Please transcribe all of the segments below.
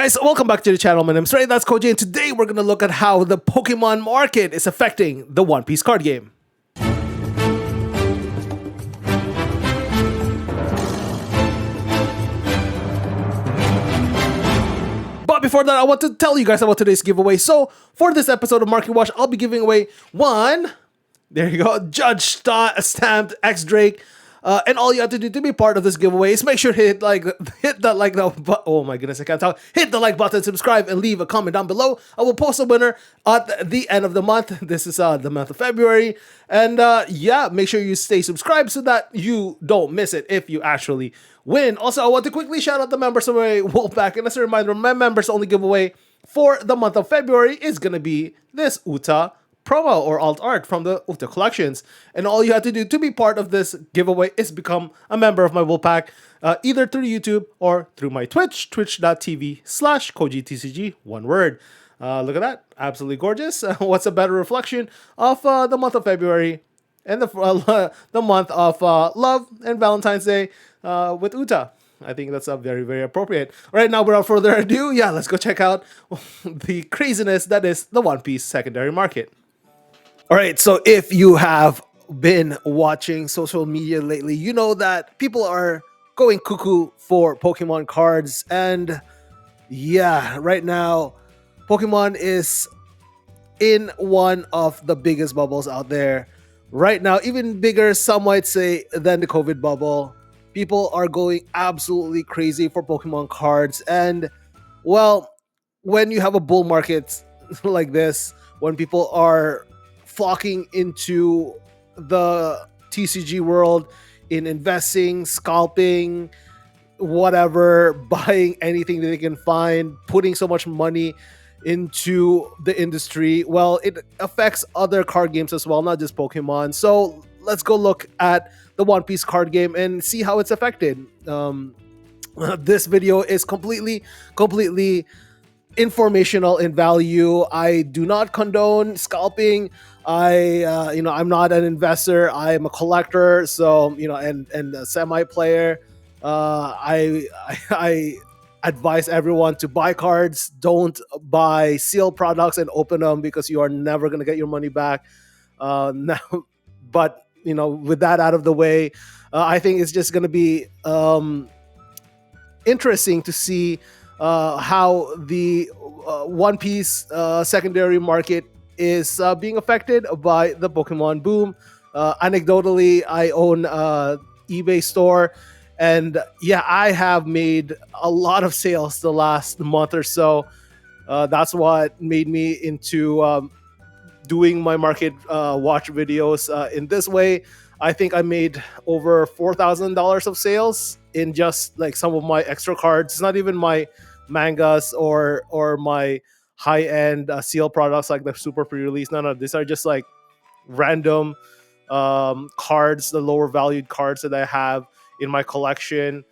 Guys, welcome back to the channel. My name's Ray, that's Koji, and today we're going to look at how the Pokemon market is affecting the One Piece card game. But before that, I want to tell you guys about today's giveaway. So, for this episode of Market Watch, I'll be giving away one, there you go, Judge Stamped X Drake. And all you have to do to be part of this giveaway is make sure to hit the like button, subscribe, and leave a comment down below. I will post a winner at the end of the month. This is the month of February, and make sure you stay subscribed so that you don't miss it if you actually win. Also, I want to quickly shout out the members of my Wolfpack, and as a reminder, my members only giveaway for the month of February is gonna be this Uta promo or alt art from the Uta collections, and all you have to do to be part of this giveaway is become a member of my Wolfpack, either through YouTube or through my Twitch, twitch.tv/Koji-TCG, one word. Look at that, absolutely gorgeous. What's a better reflection of the month of February and the month of love and Valentine's Day with Uta? I think that's very, very appropriate. Right now, without further ado, let's go check out the craziness that is the One Piece secondary market. All right, so if you have been watching social media lately, you know that people are going cuckoo for Pokemon cards. And right now, Pokemon is in one of the biggest bubbles out there. Right now, even bigger, some might say, than the COVID bubble. People are going absolutely crazy for Pokemon cards. And, well, when you have a bull market like this, when people are flocking into the TCG world in investing, scalping, whatever, buying anything that they can find, putting so much money into the industry, well, it affects other card games as well, not just Pokemon. So let's go look at the One Piece card game and see how it's affected. This video is completely informational in value. I do not condone scalping. I'm not an investor. I'm a collector. So, and a semi player. I advise everyone to buy cards. Don't buy sealed products and open them because you are never going to get your money back. Now, but with that out of the way, I think it's just going to be interesting to see how the One Piece secondary market is being affected by the Pokemon boom. Anecdotally, I own an eBay store, and I have made a lot of sales the last month or so. That's what made me into doing my market watch videos in this way. I think I made over $4,000 of sales in just like some of my extra cards. It's not even my mangas or my high-end seal products like the super pre-release. No, these are just like random cards, the lower valued cards that I have in my collection,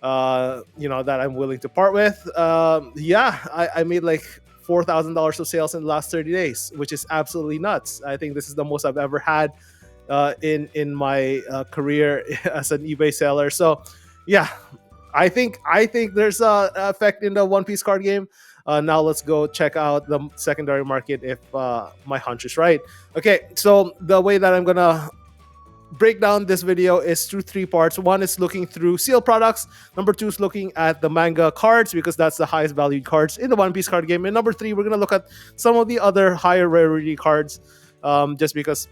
that I'm willing to part with. I made like $4,000 of sales in the last 30 days, which is absolutely nuts. I think this is the most I've ever had in my career as an eBay seller. So I think there's a effect in the One Piece card game. Now let's go check out the secondary market if my hunch is right. Okay, so the way that I'm gonna break down this video is through three parts. One is looking through sealed products. Number two is looking at the manga cards because that's the highest valued cards in the One Piece card game. And number three, we're gonna look at some of the other higher rarity cards, just because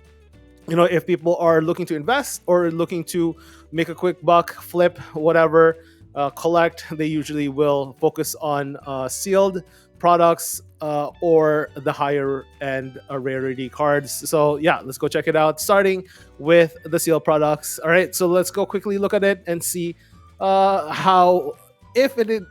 if people are looking to invest or looking to make a quick buck, flip, whatever, collect, they usually will focus on sealed products or the higher end rarity cards. So let's go check it out, starting with the sealed products. All right, so let's go quickly look at it and see how, if it did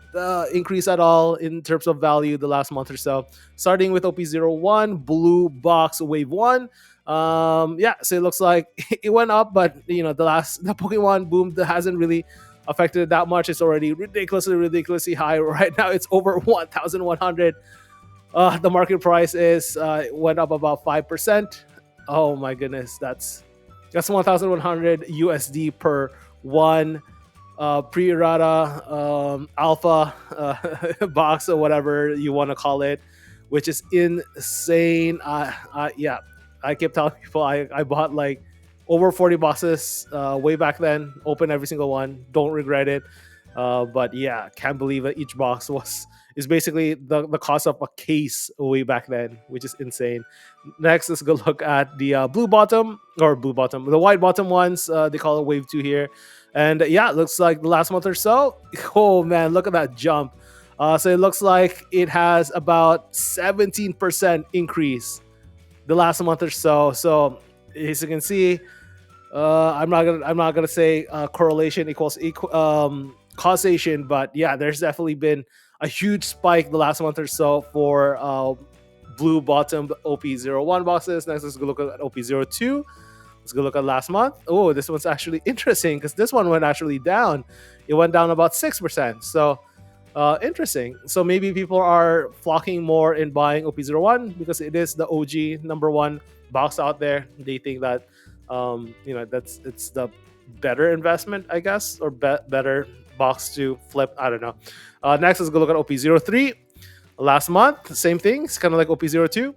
increase at all in terms of value the last month or so. Starting with OP-01, blue box wave 1. So it looks like it went up, but the Pokemon boom that hasn't really affected it that much. It's already ridiculously high right now. It's over 1,100. The market price is went up about 5%. Oh my goodness, that's 1,100 USD per one pre-errata alpha box or whatever you want to call it, which is insane. Yeah, I kept telling people I bought like over 40 boxes way back then, open every single one, don't regret it. But yeah, can't believe that each box was is basically the cost of a case way back then, which is insane. Next, let's go look at the blue bottom, the white bottom ones. They call it Wave 2 here. And yeah, it looks like the last month or so. Oh man, look at that jump. So it looks like it has about 17% increase the last month or so. So as you can see, I'm not gonna say correlation equals causation, but yeah, there's definitely been a huge spike the last month or so for blue bottom OP-01 boxes. Next, let's go look at OP-02. Let's go look at last month. Oh, this one's actually interesting because this one went actually down. It went down about 6%. So interesting. So maybe people are flocking more in buying OP-01 because it is the OG number one box out there. They think that it's the better investment, I guess, or better box to flip. I don't know. Next, let's go look at OP-03. Last month, same thing. It's kind of like OP-02.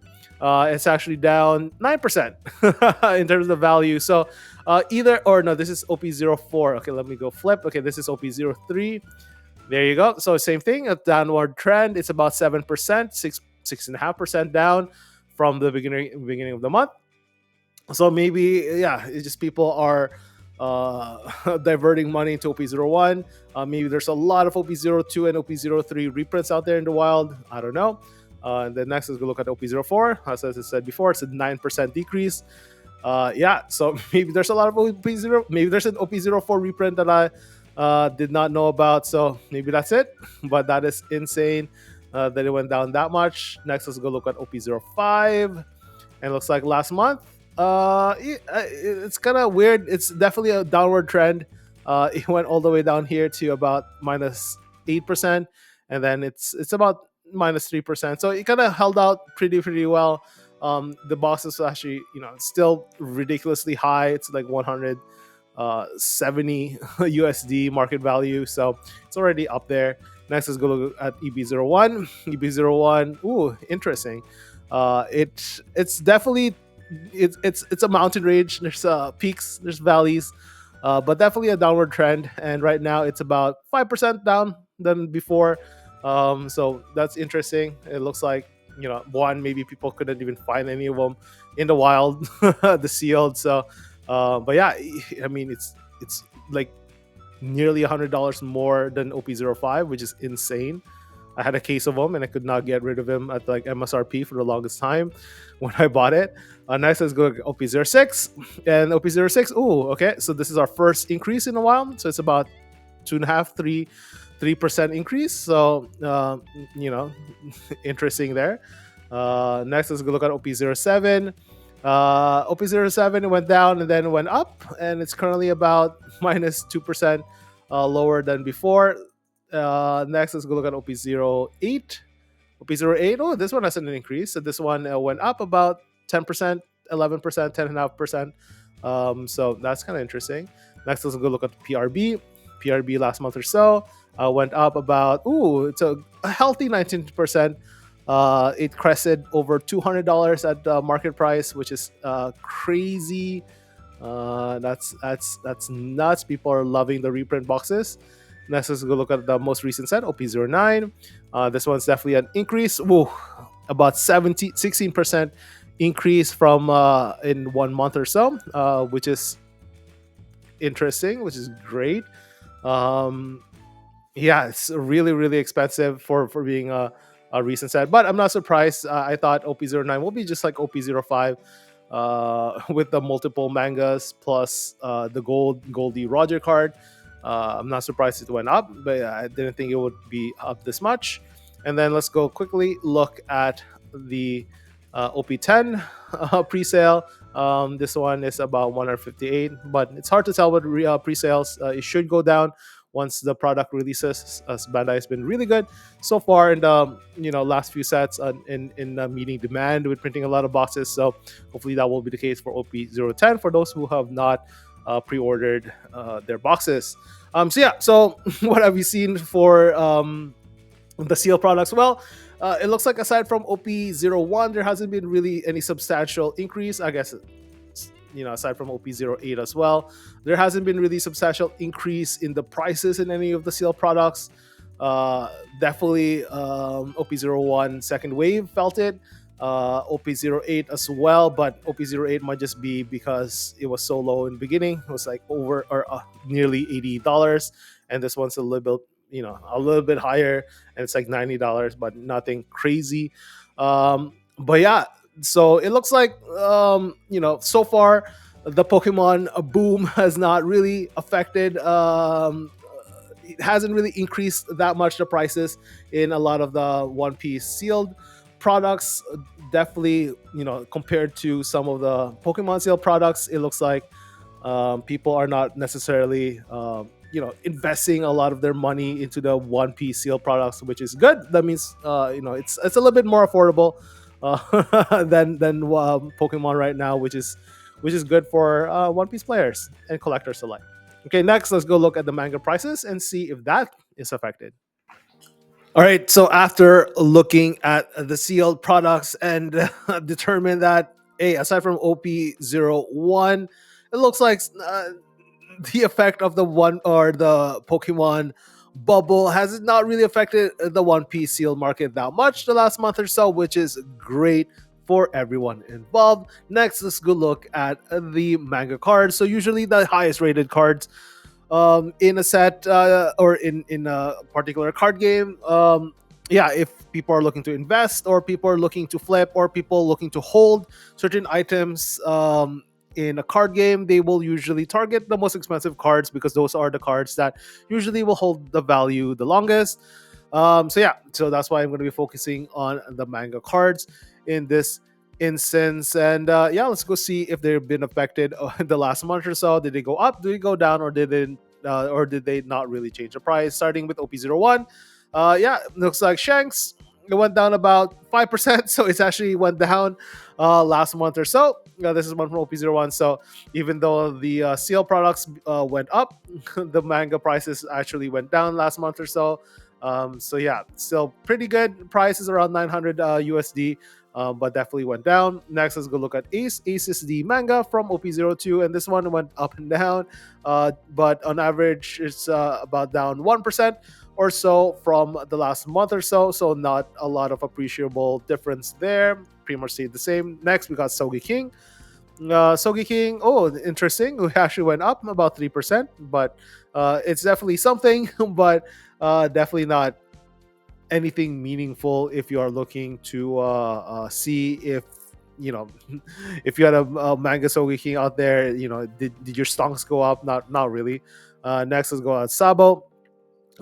It's actually down 9% in terms of value. So either or no, this is OP-04. Okay, let me go flip. Okay, this is OP-03. There you go. So same thing, a downward trend. It's about 7%, 6.5% down from the beginning of the month. So maybe yeah, it's just people are diverting money into OP-01. Maybe there's a lot of OP-02 and OP-03 reprints out there in the wild. I don't know. And then next is go look at OP-04. As I said before, it's a 9% decrease. Yeah, so maybe there's a lot of OP-0. Maybe there's an OP-04 reprint that I did not know about. So maybe that's it. But that is insane that it went down that much. Next, let's go look at OP-05. And it looks like last month, it's kind of weird. It's definitely a downward trend. It went all the way down here to about -8%, and then it's about -3%. So it kind of held out pretty well. The box is actually still ridiculously high. It's like 170 USD market value, so it's already up there. Next, let's go look at EB01. EB01, ooh, interesting. It's definitely it's a mountain range. There's peaks, there's valleys, but definitely a downward trend. And right now it's about 5% down than before. So that's interesting. It looks like one, maybe people couldn't even find any of them in the wild, the sealed. So, but yeah, I mean it's like nearly $100 more than OP-05, which is insane. I had a case of them and I could not get rid of him at like MSRP for the longest time when I bought it. Next, let's go to OP-06. And OP-06, ooh, okay. So this is our first increase in a while. So it's about 2.5, 3% increase. So, interesting there. Next, let's go look at OP-07. OP-07 went down and then went up. And it's currently about -2% lower than before. Next, let's go look at OP-08. OP-08, oh, this one has an increase. So this one went up about 10%, 11%, 10.5%. So that's kind of interesting. Next, let's go look at PRB. PRB last month or so went up about, it's a healthy 19%. It crested over $200 at the market price, which is crazy. That's nuts. People are loving the reprint boxes. Next, let's go look at the most recent set, OP-09. This one's definitely an increase. About 16% increase from in 1 month or so, which is interesting, which is great. Yeah, it's really expensive for being a recent set, but I'm not surprised. I thought OP-09 will be just like OP-05 with the multiple mangas plus the Goldie Roger card. I'm not surprised it went up, but I didn't think it would be up this much. And then let's go quickly look at the OP-10 pre-sale. This one is about 158, but it's hard to tell with pre-sales. It should go down once the product releases, as Bandai has been really good so far in the last few sets in meeting demand with printing a lot of boxes. So hopefully that will be the case for OP-010 for those who have not pre-ordered their boxes. So yeah, so what have you seen for the seal products? Well, it looks like aside from OP-01, there hasn't been really any substantial increase. I guess aside from OP-08 as well, there hasn't been really substantial increase in the prices in any of the seal products. Definitely OP-01 second wave felt it. OP-08 as well, but OP-08 might just be because it was so low in the beginning. It was like over or nearly $80, and this one's a little bit, a little bit higher, and it's like $90, but nothing crazy. But yeah, so it looks like so far the Pokemon boom has not really affected. It hasn't really increased that much the prices in a lot of the One Piece sealed products. Definitely, compared to some of the Pokemon sealed products, it looks like people are not necessarily investing a lot of their money into the One Piece seal products, which is good. That means it's a little bit more affordable than Pokemon right now, which is good for One Piece players and collectors alike. Okay, next let's go look at the manga prices and see if that is affected. All right, so after looking at the sealed products and determine that, hey, aside from OP-01, it looks like the effect of the one or the Pokemon bubble has not really affected the One Piece sealed market that much the last month or so, which is great for everyone involved. Next, let's go look at the manga cards. So usually the highest rated cards in a set or in a particular card game. Yeah, if people are looking to invest, or people are looking to flip, or people looking to hold certain items in a card game, they will usually target the most expensive cards because those are the cards that usually will hold the value the longest. So yeah, so that's why I'm going to be focusing on the manga cards in this instance. And yeah, let's go see if they've been affected in the last month or so. Did they go up? Did they go down? Or did they not really change the price? Starting with OP-01, yeah, looks like Shanks, it went down about 5%, so it's actually went down last month or so. This is one from OP-01. So even though the seal products went up, the manga prices actually went down last month or so. So yeah, still pretty good prices, around 900 USD, but definitely went down. Next, let's go look at Ace. Ace is the manga from OP-02, and this one went up and down, but on average, it's about down 1% or so from the last month or so. So not a lot of appreciable difference there. Pretty much stayed the same. Next, we got Sogi King. Sogi King, oh, interesting. We actually went up about 3%, but it's definitely something, but definitely not anything meaningful if you are looking to see if if you had a manga Sogi King out there. Did your stonks go up? Not really. Next, let's go on Sabo.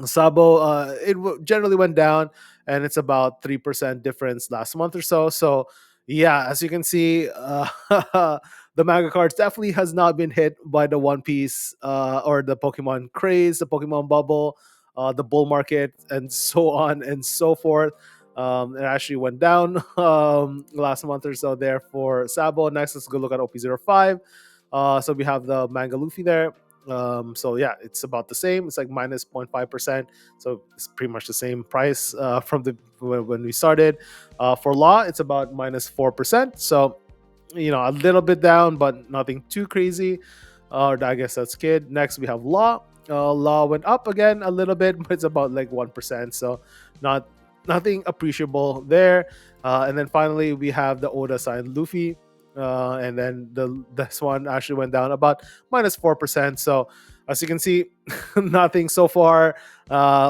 Sabo, generally went down, and it's about 3% difference last month or so. So, yeah, as you can see, the manga cards definitely has not been hit by the One Piece or the Pokemon craze, the Pokemon bubble, the bull market, and so on and so forth. It actually went down last month or so there for Sabo. Next, let's go look at OP-05. So we have the manga Luffy there. So yeah, it's about the same. It's like minus 0.5%. So it's pretty much the same price from the when we started. For Law, it's about minus 4%. So a little bit down, but nothing too crazy. I guess that's Kid. Next, we have Law. Law went up again a little bit, but it's about like 1%. So nothing appreciable there. And then finally, we have the Oda signed Luffy. And then this one actually went down about minus 4%. So as you can see, nothing so far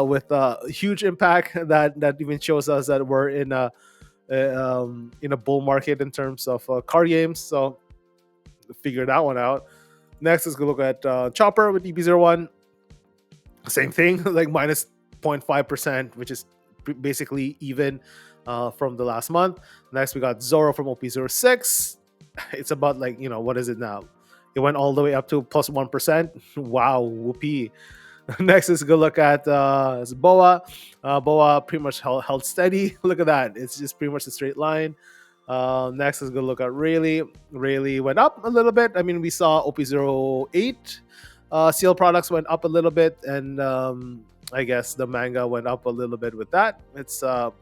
with a huge impact that even shows us that we're in a bull market in terms of card games. So figure that one out. Next, let's go look at Chopper with EP-01. Same thing, like minus 0.5%, which is basically even from the last month. Next, we got Zoro from OP-06. It's about like, what is it now? It went all the way up to plus 1%. Wow, whoopee. Next is a good look at Boa. Boa pretty much held steady. Look at that. It's just pretty much a straight line. Next is gonna look at really went up a little bit. I mean, we saw OP-08 seal products went up a little bit, and I guess the manga went up a little bit with that. It's zero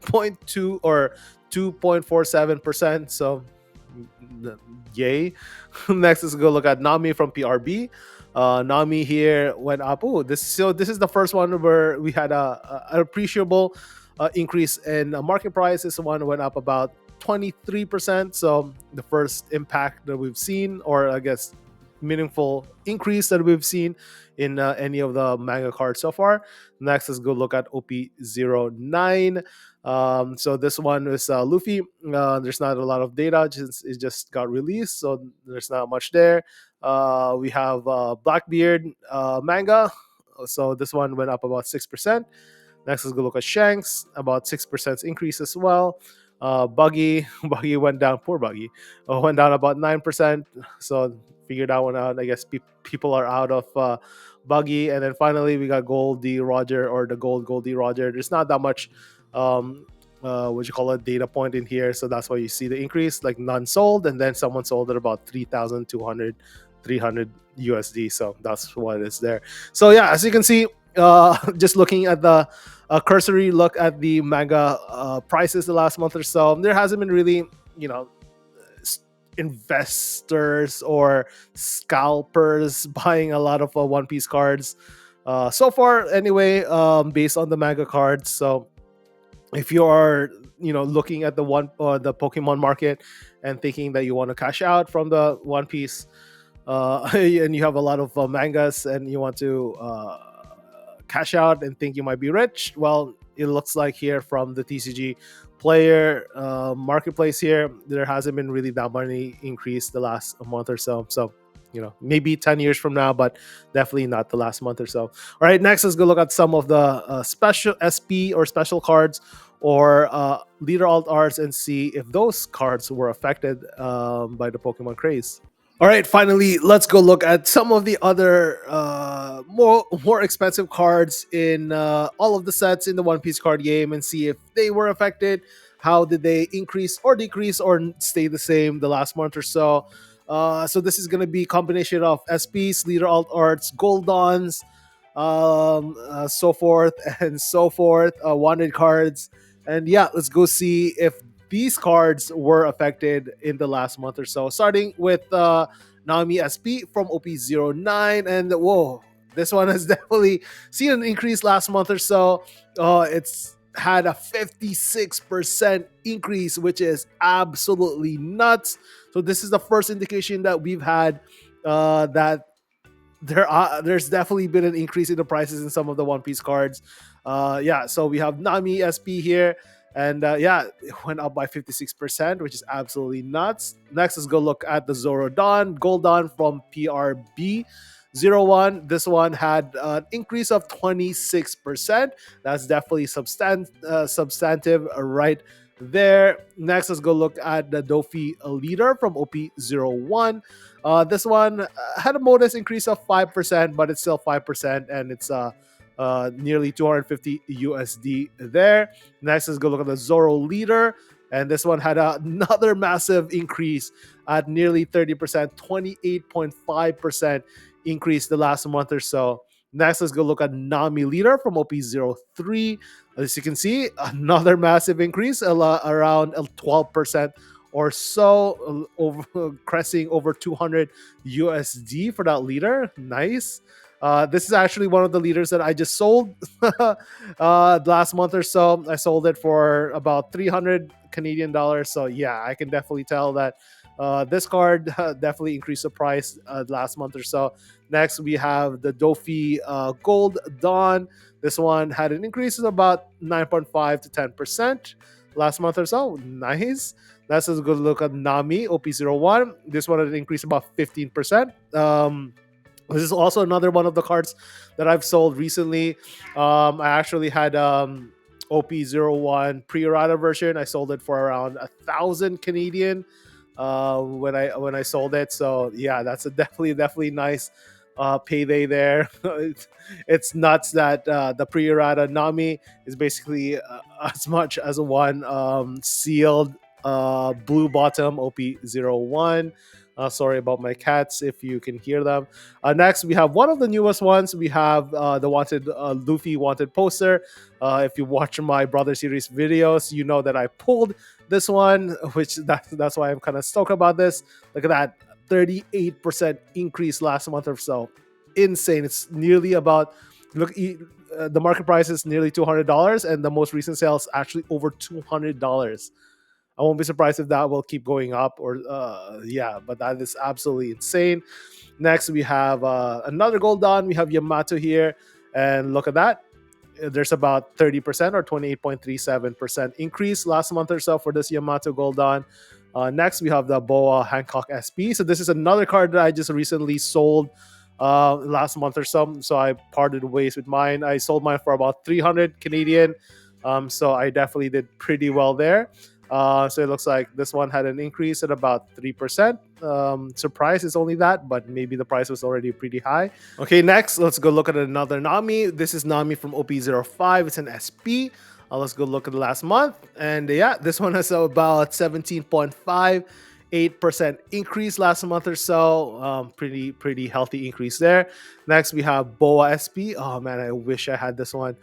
point 0.2 or 2.47%. So yay. Next is go look at Nami from PRB. Nami here went up. Oh, this is the first one where we had an appreciable increase in market price. This one went up about 23%. So the first impact that we've seen, or I guess meaningful increase that we've seen in any of the manga cards so far. Next, let's go look at OP-09. So this one is Luffy. There's not a lot of data, just it just got released, so there's not much there. We have Blackbeard manga. So this one went up about 6%. Next, let's go look at Shanks, about 6% increase as well. Buggy, Buggy went down. Poor Buggy, went down about 9%. So figured that one out. I guess people are out of Buggy, and then finally we got Goldie Roger, or the Goldie Roger. There's not that much what you call a data point in here, so that's why you see the increase. Like none sold, and then someone sold at about 3,200, 300 USD. So that's what is there. So yeah, as you can see, just looking at the cursory look at the manga prices the last month or so, there hasn't been really, you know, investors or scalpers buying a lot of One Piece cards so far. Anyway, based on the manga cards. So if you are, you know, looking at the Pokemon market and thinking that you want to cash out from the One Piece, and you have a lot of mangas and you want to cash out and think you might be rich, well, it looks like here from the TCG player marketplace here, there hasn't been really that money increase the last month or so. So, you know, maybe 10 years from now, but definitely not the last month or so. All right, next let's go look at some of the special SP or special cards, or leader alt arts, and see if those cards were affected by the Pokemon craze. All right, finally, let's go look at some of the other more expensive cards in all of the sets in the One Piece card game, and see if they were affected. How did they increase or decrease or stay the same the last month or so? So this is going to be a combination of SPs, leader alt arts, gold dons, so forth and so forth, wanted cards, and yeah, let's go see if these cards were affected in the last month or so. Starting with Nami SP from OP-09, and whoa, this one has definitely seen an increase last month or so. It's had a 56% increase, which is absolutely nuts. So this is the first indication that we've had that there's definitely been an increase in the prices in some of the One Piece cards. Yeah, so we have Nami SP here, and yeah, it went up by 56%, which is absolutely nuts. Next, let's go look at the Zoro Dawn Gold Dawn from PRB 01. This one had an increase of 26%. That's definitely substantive right there. Next, let's go look at the Dofi leader from OP-01. This one had a modest increase of 5%, but it's still 5%, and it's nearly 250 USD there. Next, let's go look at the Zoro leader, and this one had another massive increase at nearly 30%, 28.5% increase the last month or so. Next, let's go look at Nami leader from OP-03. As you can see, another massive increase, around 12% or so, cresting over 200 USD for that leader. Nice. This is actually one of the leaders that I just sold last month or so. I sold it for about 300 Canadian dollars. So yeah, I can definitely tell that this card definitely increased the price last month or so. Next, we have the Dofi Gold Dawn. This one had an increase of about 9.5 to 10% last month or so. Nice. Let's just go look at Nami OP-01. This one had an increase about 15%. This is also another one of the cards that I've sold recently. I actually had OP-01 pre-errata version. I sold it for around 1,000 Canadian when I sold it. So yeah, that's a definitely nice payday there. It's nuts that the pre-errata Nami is basically as much as one sealed blue bottom OP-01. Sorry about my cats if you can hear them. Next, we have one of the newest ones. We have the wanted Luffy wanted poster. If you watch my brother series videos, you know that I pulled this one, which that's why I'm kind of stoked about this. Look at that, 38% increase last month or so. Insane. It's nearly about the market price is nearly $200, and the most recent sales actually over $200. I won't be surprised if that will keep going up, or yeah, but that is absolutely insane. Next, we have another gold don. We have Yamato here, and look at that. There's about 30% or 28.37% increase last month or so for this Yamato gold don. Next, we have the Boa Hancock SP. So this is another card that I just recently sold last month or so. So I parted ways with mine. I sold mine for about 300 Canadian. So I definitely did pretty well there. So it looks like this one had an increase at about 3%. Surprise is only that, but maybe the price was already pretty high. Okay, next, let's go look at another Nami. This is Nami from OP-05. It's an SP. Let's go look at the last month. And yeah, this one has about 17.58% increase last month or so. Pretty healthy increase there. Next, we have Boa SP. Oh man, I wish I had this one.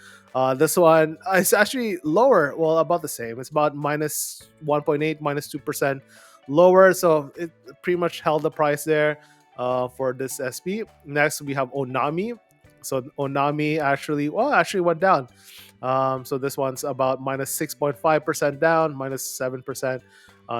This one is actually lower. Well, about the same. It's about minus 1.8, minus 2% lower. So it pretty much held the price there for this SP. Next, we have Onami. So Onami actually went down. So this one's about minus 6.5% down, minus 7%.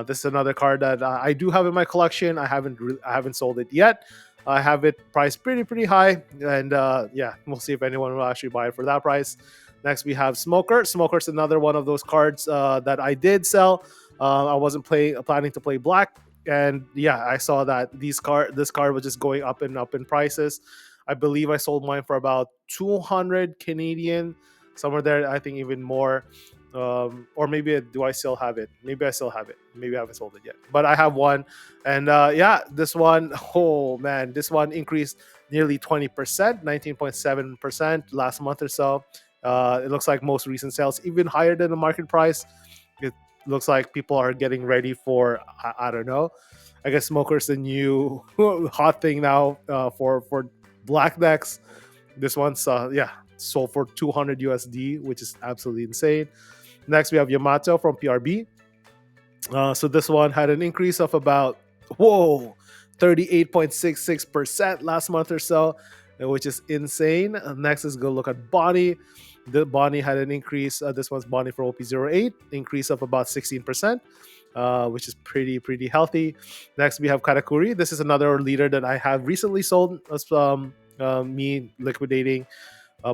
This is another card that I do have in my collection. I haven't sold it yet. I have it priced pretty high, and yeah, we'll see if anyone will actually buy it for that price. Next, we have Smoker. Smoker's another one of those cards that I did sell. I wasn't planning to play black, and yeah, I saw that this card was just going up and up in prices. I believe I sold mine for about 200 Canadian, somewhere there. I think even more. Or maybe do I still have it? Maybe I still have it. Maybe I haven't sold it yet, but I have one. And yeah, this one, oh man, this one increased nearly 20%, 19.7% last month or so. It looks like most recent sales even higher than the market price. It looks like people are getting ready for I don't know. I guess Smoker's the new hot thing now for black decks. This one's yeah, sold for 200 USD, which is absolutely insane. Next, we have Yamato from PRB. So this one had an increase of about 38.66% last month or so, which is insane. Next is go look at Bonnie. The Bonnie had an increase. This one's Bonnie for OP-08, increase of about 16%. Which is pretty healthy. Next, we have Karakuri. This is another leader that I have recently sold. Me liquidating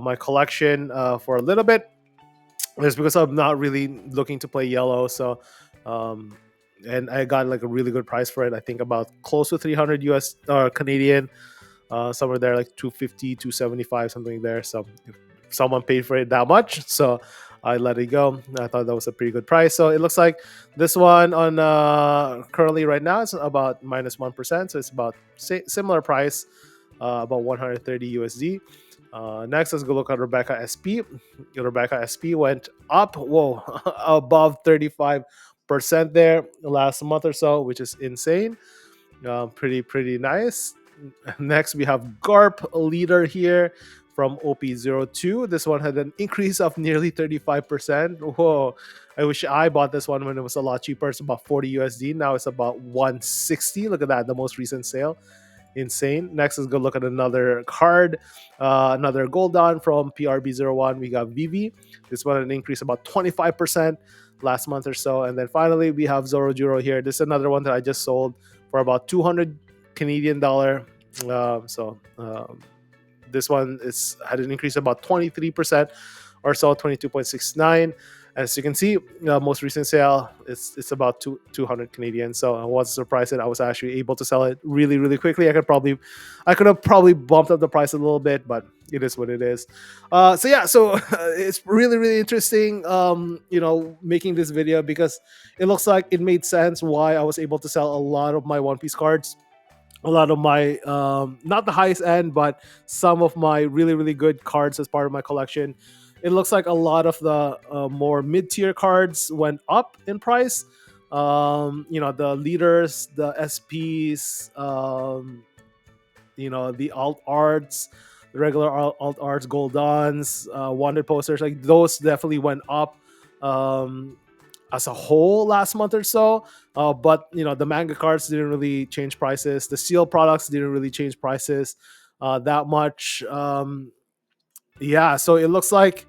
my collection for a little bit. It's because I'm not really looking to play yellow, so and I got like a really good price for it. I think about close to 300 US or Canadian, somewhere there like 250, 275, something there. So if someone paid for it that much, so I let it go. I thought that was a pretty good price. So it looks like this one on currently right now it's about minus 1%, so it's about similar price, about 130 USD. Next, let's go look at Rebecca SP. Rebecca SP went up, above 35% there last month or so, which is insane. Pretty nice. Next, we have Garp leader here from OP-02. This one had an increase of nearly 35%. Whoa. I wish I bought this one when it was a lot cheaper. It's about 40 USD. Now it's about 160. Look at that, the most recent sale. Insane. Next, let's go look at another card, another gold don from PRB01. We got Vivi. This one an increase about 25% last month or so. And then finally, we have Zorojuro here. This is another one that I just sold for about 200 Canadian dollar. This one had an increase of about 23% or so, 22.69. As you can see, most recent sale it's about 200 Canadian. So I was surprised that I was actually able to sell it really quickly. I could have probably bumped up the price a little bit, but it is what it is. So it's really interesting. Making this video because it looks like it made sense why I was able to sell a lot of my One Piece cards. A lot of my not the highest end, but some of my really good cards as part of my collection. It looks like a lot of the more mid-tier cards went up in price. The leaders, the SPs, the alt arts, the regular alt arts, Goldons, wanted posters, like those definitely went up as a whole last month or so. But the manga cards didn't really change prices. The seal products didn't really change prices that much. Yeah, so it looks like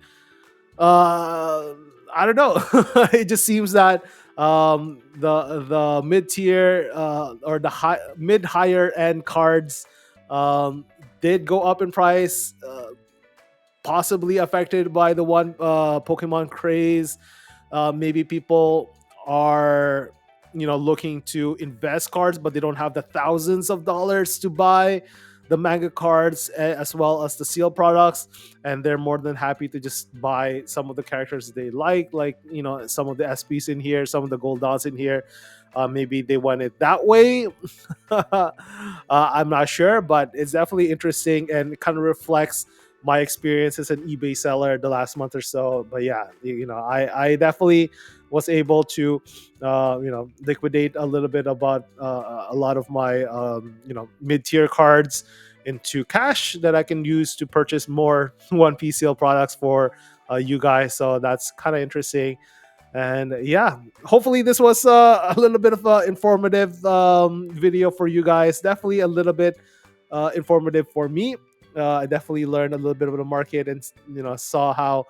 uh I don't know. It just seems that the mid tier or the mid higher end cards um did go up in price, possibly affected by the one Pokemon craze. Maybe people are looking to invest cards, but they don't have the thousands of dollars to buy the manga cards, as well as the seal products, and they're more than happy to just buy some of the characters they like some of the SPs in here, some of the gold dots in here. Maybe they want it that way. I'm not sure, but it's definitely interesting and it kind of reflects my experience as an eBay seller the last month or so. But yeah, I definitely was able to liquidate a little bit about a lot of my mid-tier cards into cash that I can use to purchase more One Piece seal products for you guys. So that's kind of interesting. And yeah, hopefully this was a little bit of an informative video for you guys. Definitely a little bit informative for me. I definitely learned a little bit of the market, and saw how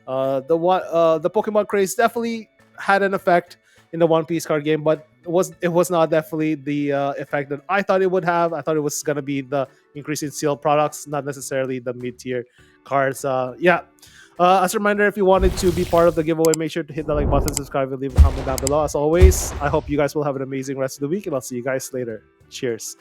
the Pokemon craze definitely had an effect in the One Piece card game, but it was not definitely the effect that I thought it would have. I thought it was gonna be the increase in sealed products, not necessarily the mid tier cards. Yeah. As a reminder, if you wanted to be part of the giveaway, make sure to hit the like button, subscribe, and leave a comment down below. As always, I hope you guys will have an amazing rest of the week, and I'll see you guys later. Cheers.